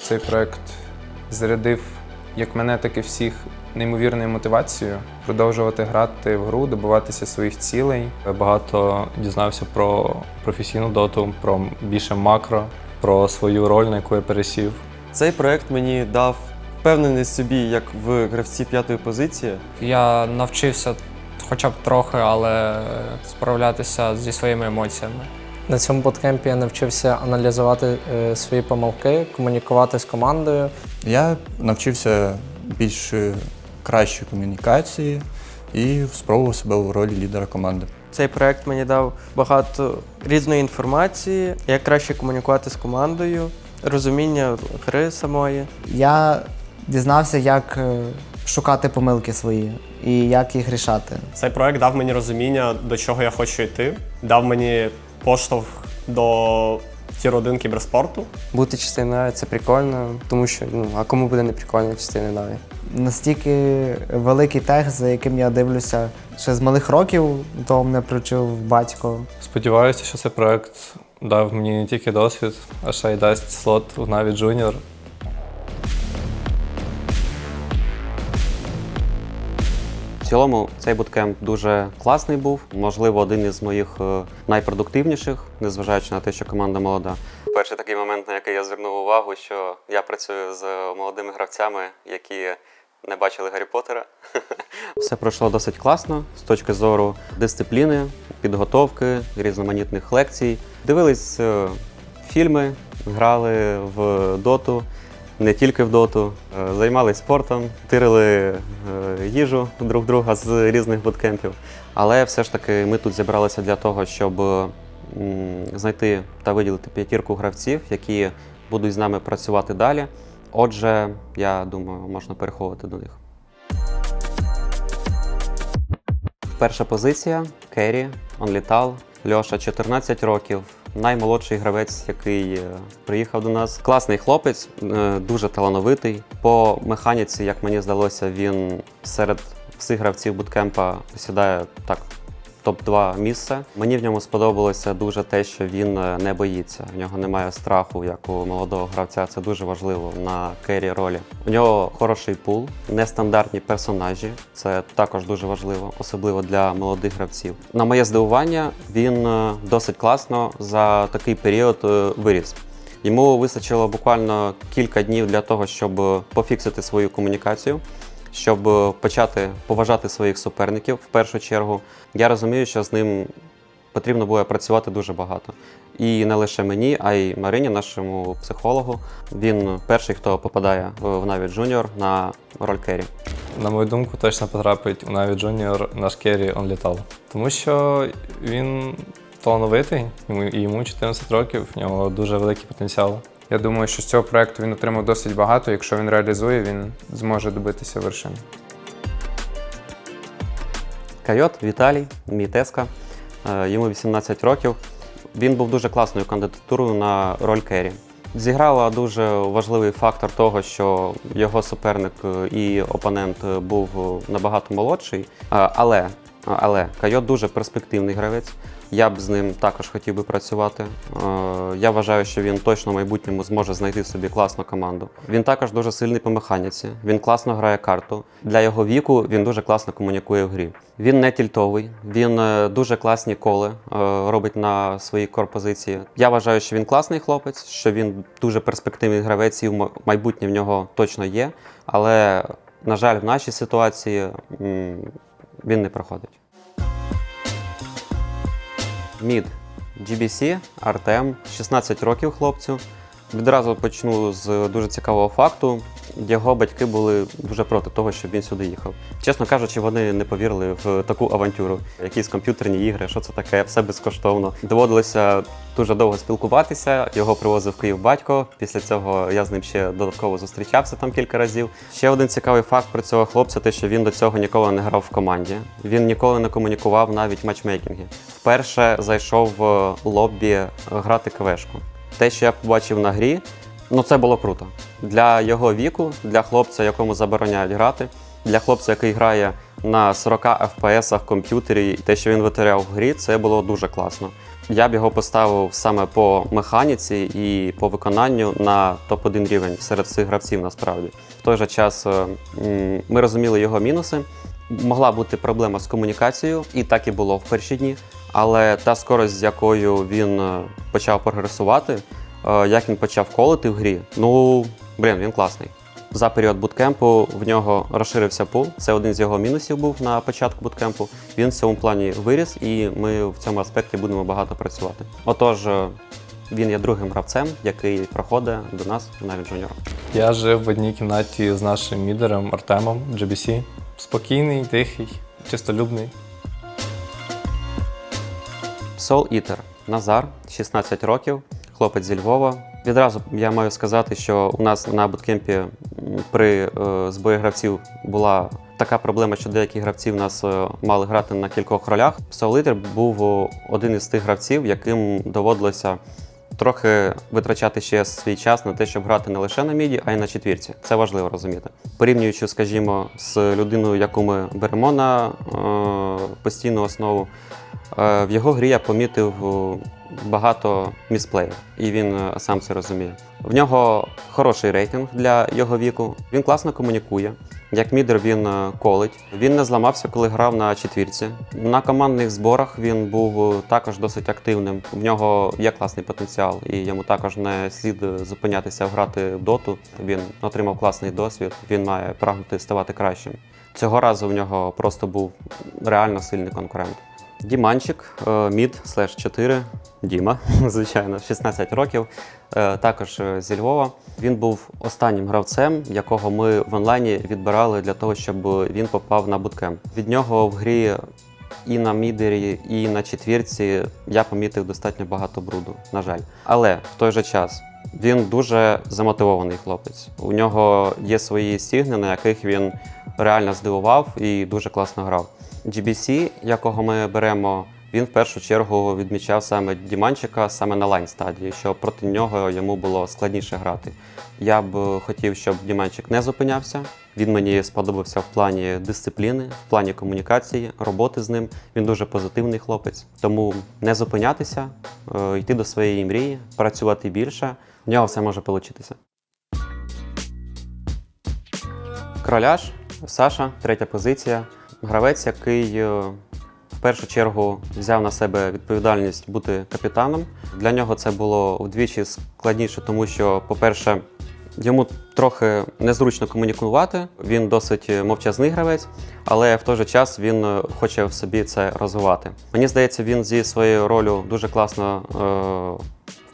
Цей проект зарядив як мене, так і всіх неймовірною мотивацією продовжувати грати в гру, добиватися своїх цілей. Багато дізнався про професійну доту, про більше макро, про свою роль, на яку я пересів. Цей проект мені дав впевненість собі як в гравці 5-ї позиції. Я навчився хоча б трохи, але справлятися зі своїми емоціями. На цьому буткемпі я навчився аналізувати свої помилки, комунікувати з командою. Я навчився більш кращої комунікації і спробував себе у ролі лідера команди. Цей проект мені дав багато різної інформації, як краще комунікувати з командою, розуміння гри самої. Я дізнався, як шукати помилки свої і як їх рішати. Цей проект дав мені розуміння, до чого я хочу йти, дав мені поштовх до Тір-1 кіберспорту. Бути частиною Наві – це прикольно, тому що, а кому буде не прикольно частиною Наві? Настільки великий тех, за яким я дивлюся ще з малих років, того мене привчив батько. Сподіваюся, що цей проект дав мені не тільки досвід, а ще й дасть слот в Na'Vi Junior. В цілому цей буткемп дуже класний був, можливо, один із моїх найпродуктивніших, незважаючи на те, що команда молода. Перший такий момент, на який я звернув увагу, що я працюю з молодими гравцями, які не бачили Гаррі Поттера. Все пройшло досить класно з точки зору дисципліни, підготовки, різноманітних лекцій. Дивились фільми, грали в доту. Не тільки в доту, займалися спортом, тирили їжу друг друга з різних буткемпів. Але все ж таки ми тут зібралися для того, щоб знайти та виділити 5 гравців, які будуть з нами працювати далі. Отже, я думаю, можна переходити до них. Перша позиція – Керрі, Онлітал, Льоша, 14 років. Наймолодший гравець, який приїхав до нас. Класний хлопець, дуже талановитий. По механіці, як мені здалося, він серед всіх гравців буткемпа посідає так топ-2 місце. Мені в ньому сподобалося дуже те, що він не боїться. В нього немає страху, як у молодого гравця. Це дуже важливо на керрі ролі. У нього хороший пул, нестандартні персонажі. Це також дуже важливо, особливо для молодих гравців. На моє здивування, він досить класно за такий період виріс. Йому вистачило буквально кілька днів для того, щоб пофіксити свою комунікацію, щоб почати поважати своїх суперників в першу чергу. Я розумію, що з ним потрібно буде працювати дуже багато. І не лише мені, а й Марині, нашому психологу. Він перший, хто попадає в Na'Vi Junior на роль керрі. На мою думку, точно потрапить у Na'Vi Junior наш керрі Онлітал. Тому що він талановитий, і йому 14 років, в нього дуже великий потенціал. Я думаю, що з цього проекту він отримав досить багато. Якщо він реалізує, він зможе добитися вершин. Койот Віталій, мій тезка, йому 18 років. Він був дуже класною кандидатурою на роль керрі. Зіграла дуже важливий фактор того, що його суперник і опонент був набагато молодший, але Койот дуже перспективний гравець. Я б з ним також хотів би працювати. Я вважаю, що він точно в майбутньому зможе знайти собі класну команду. Він також дуже сильний по механіці, він класно грає карту. Для його віку він дуже класно комунікує в грі. Він не тільтовий, він дуже класні коли робить на своїй корпозиції. Я вважаю, що він класний хлопець, що він дуже перспективний гравець і в майбутнє в нього точно є. Але, на жаль, в нашій ситуації він не проходить. Мід GBC, Артем, 16 років хлопцю. Відразу почну з дуже цікавого факту. Його батьки були дуже проти того, щоб він сюди їхав. Чесно кажучи, вони не повірили в таку авантюру. Якісь комп'ютерні ігри, що це таке, все безкоштовно. Доводилося дуже довго спілкуватися, його привозив в Київ батько. Після цього я з ним ще додатково зустрічався там кілька разів. Ще один цікавий факт про цього хлопця, те, що він до цього ніколи не грав в команді. Він ніколи не комунікував навіть в матчмейкінгі. Вперше зайшов в лоббі грати квешку. Те, що я побачив на грі, це було круто. Для його віку, для хлопця, якому забороняють грати, для хлопця, який грає на 40 FPS комп'ютері, те, що він витворяв в грі, це було дуже класно. Я б його поставив саме по механіці і по виконанню на топ-1 рівень серед цих гравців насправді. В той же час ми розуміли його мінуси. Могла бути проблема з комунікацією, і так і було в перші дні. Але та скорость, з якою він почав прогресувати, як він почав колити в грі, він класний. За період буткемпу в нього розширився пул. Це один з його мінусів був на початку буткемпу. Він в цьому плані виріс, і ми в цьому аспекті будемо багато працювати. Отож, він є другим гравцем, який проходить до нас в Na'Vi Junior. Я жив в одній кімнаті з нашим мідером Артемом GBC. Спокійний, тихий, чистолюбний. Soul Eater. Назар, 16 років, хлопець зі Львова. Відразу я маю сказати, що у нас на буткемпі при зборі гравців була така проблема, що деякі гравці в нас мали грати на кількох ролях. Soul Eater був один із тих гравців, яким доводилося трохи витрачати ще свій час на те, щоб грати не лише на міді, а й на четвірці. Це важливо розуміти. Порівнюючи, скажімо, з людиною, яку ми беремо на постійну основу, в його грі я помітив багато місплеїв, і він сам це розуміє. В нього хороший рейтинг для його віку, він класно комунікує. Як мідер він колить. Він не зламався, коли грав на четвірці. На командних зборах він був також досить активним. В нього є класний потенціал, і йому також не слід зупинятися грати в доту. Він отримав класний досвід, він має прагнути ставати кращим. Цього разу в нього просто був реально сильний конкурент. Діманчик, мід/4, Діма, звичайно, 16 років, також зі Львова. Він був останнім гравцем, якого ми в онлайні відбирали для того, щоб він попав на буткемп. Від нього в грі і на мідері, і на четвірці я помітив достатньо багато бруду, на жаль. Але в той же час він дуже замотивований хлопець. У нього є свої стігни, на яких він реально здивував і дуже класно грав. GBC, якого ми беремо, він в першу чергу відмічав саме Діманчика саме на лайн-стадії, що проти нього йому було складніше грати. Я б хотів, щоб Діманчик не зупинявся. Він мені сподобався в плані дисципліни, в плані комунікації, роботи з ним. Він дуже позитивний хлопець. Тому не зупинятися, йти до своєї мрії, працювати більше. В нього все може вийти. Кроляш, Саша, 3-я позиція. Гравець, який в першу чергу взяв на себе відповідальність бути капітаном. Для нього це було вдвічі складніше, тому що, по-перше, йому трохи незручно комунікувати, він досить мовчазний гравець, але в той же час він хоче в собі це розвивати. Мені здається, він зі своєю ролью дуже класно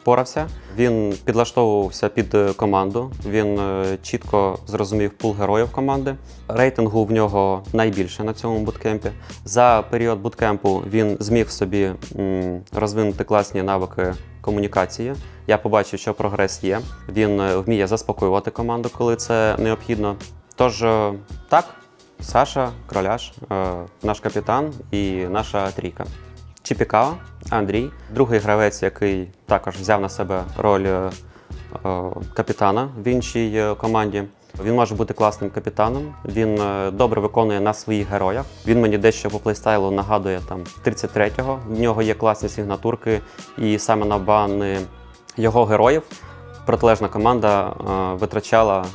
впорався. Він підлаштовувався під команду, він чітко зрозумів пул героїв команди. Рейтингу в нього найбільше на цьому буткемпі. За період буткемпу він зміг в собі розвинути класні навики комунікації. Я побачив, що прогрес є. Він вміє заспокоювати команду, коли це необхідно. Тож, так, Саша, Кроляш, наш капітан і наша трійка. Чіпікава, Андрій, другий гравець, який також взяв на себе роль капітана в іншій команді. Він може бути класним капітаном, він добре виконує на своїх героях. Він мені дещо по плейстайлу нагадує 33-го. В нього є класні сигнатурки, і саме на бани його героїв протилежна команда витрачала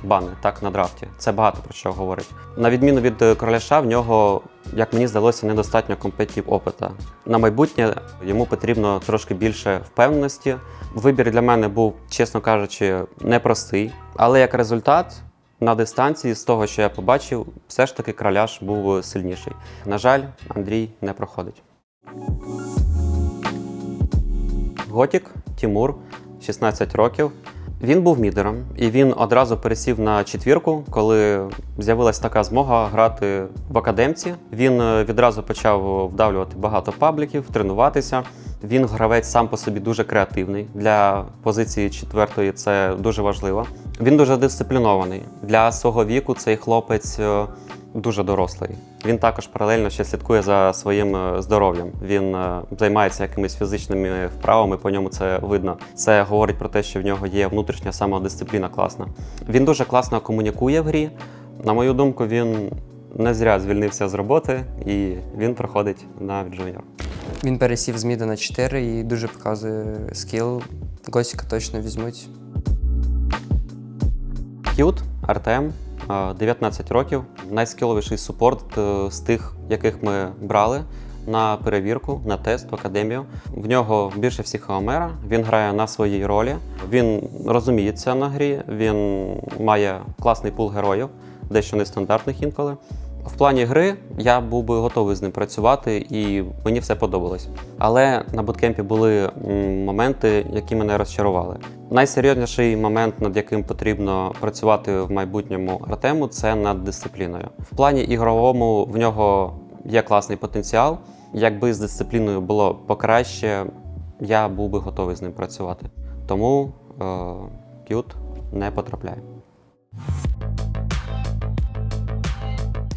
бани на драфті. Це багато про що говорить. На відміну від Кроляша, в нього, як мені здалося, недостатньо компетитив опита. На майбутнє йому потрібно трошки більше впевненості. Вибір для мене був, чесно кажучи, непростий. Але як результат, на дистанції, з того, що я побачив, все ж таки Кроляш був сильніший. На жаль, Андрій не проходить. Готік, Тімур, 16 років. Він був мідером, і він одразу пересів на четвірку, коли з'явилася така змога грати в академці. Він відразу почав вдавлювати багато пабліків, тренуватися. Він гравець сам по собі дуже креативний. Для позиції четвертої це дуже важливо. Він дуже дисциплінований. Для свого віку цей хлопець дуже дорослий. Він також паралельно ще слідкує за своїм здоров'ям. Він займається якимись фізичними вправами, по ньому це видно. Це говорить про те, що в нього є внутрішня самодисципліна класна. Він дуже класно комунікує в грі. На мою думку, він не зря звільнився з роботи і він проходить на Na'Vi Junior. Він пересів з міда на 4 і дуже показує скіл. Госіка точно візьмуть. К'ют Артем, 19 років, найскіловіший супорт з тих, яких ми брали на перевірку, на тест в академію. В нього більше всіх АОМЕРа, він грає на своїй ролі, він розуміється на грі, він має класний пул героїв, дещо нестандартних інколи. В плані гри я був би готовий з ним працювати і мені все подобалось. Але на буткемпі були моменти, які мене розчарували. Найсерйозніший момент, над яким потрібно працювати в майбутньому Артему, це над дисципліною. В плані ігровому в нього є класний потенціал. Якби з дисципліною було покраще, я був би готовий з ним працювати. Тому К'ют не потрапляє.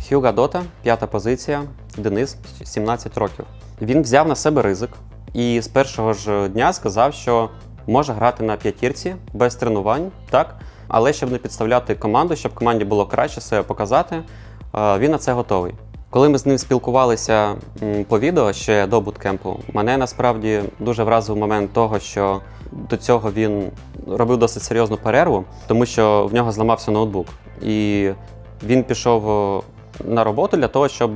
Хьюга Дота, 5-та позиція, Денис, 17 років. Він взяв на себе ризик і з першого ж дня сказав, що може грати на п'ятірці, без тренувань, так? Але щоб не підставляти команду, щоб команді було краще себе показати, він на це готовий. Коли ми з ним спілкувалися по відео ще до буткемпу, мене насправді дуже вразив момент того, що до цього він робив досить серйозну перерву, тому що в нього зламався ноутбук. І він пішов на роботу для того, щоб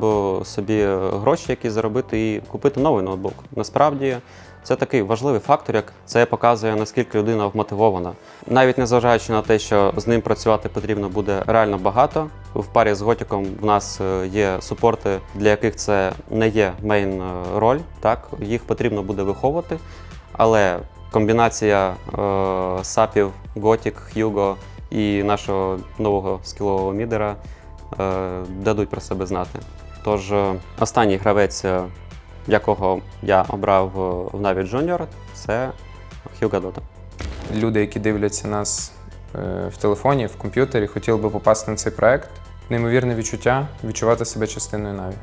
собі гроші якісь заробити і купити новий ноутбук. Насправді, це такий важливий фактор, як це показує, наскільки людина вмотивована. Навіть незважаючи на те, що з ним працювати потрібно буде реально багато. В парі з Готіком в нас є супорти, для яких це не є мейн роль, так? Їх потрібно буде виховувати. Але комбінація сапів, Готік, Хьюго і нашого нового скілового мідера дадуть про себе знати. Тож останній гравець, якого я обрав в Na'Vi Junior, це Хьюга Дота. Люди, які дивляться нас в телефоні, в комп'ютері, хотіли би попасти на цей проект. Неймовірне відчуття відчувати себе частиною Na'Vi.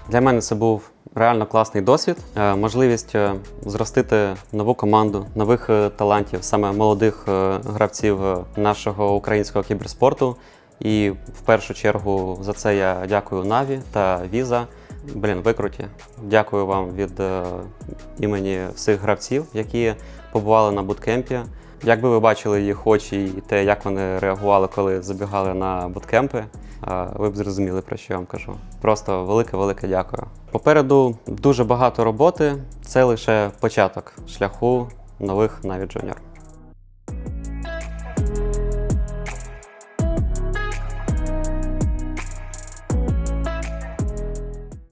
Для мене це був реально класний досвід, можливість зростити нову команду, нових талантів, саме молодих гравців нашого українського кіберспорту. І в першу чергу за це я дякую Na'Vi та Visa. Ви круті. Дякую вам від імені всіх гравців, які побували на буткемпі. Якби ви бачили їх очі і те, як вони реагували, коли забігали на буткемпи, ви б зрозуміли, про що я вам кажу. Просто велике-велике дякую. Попереду дуже багато роботи, це лише початок шляху нових Na'Vi Junior.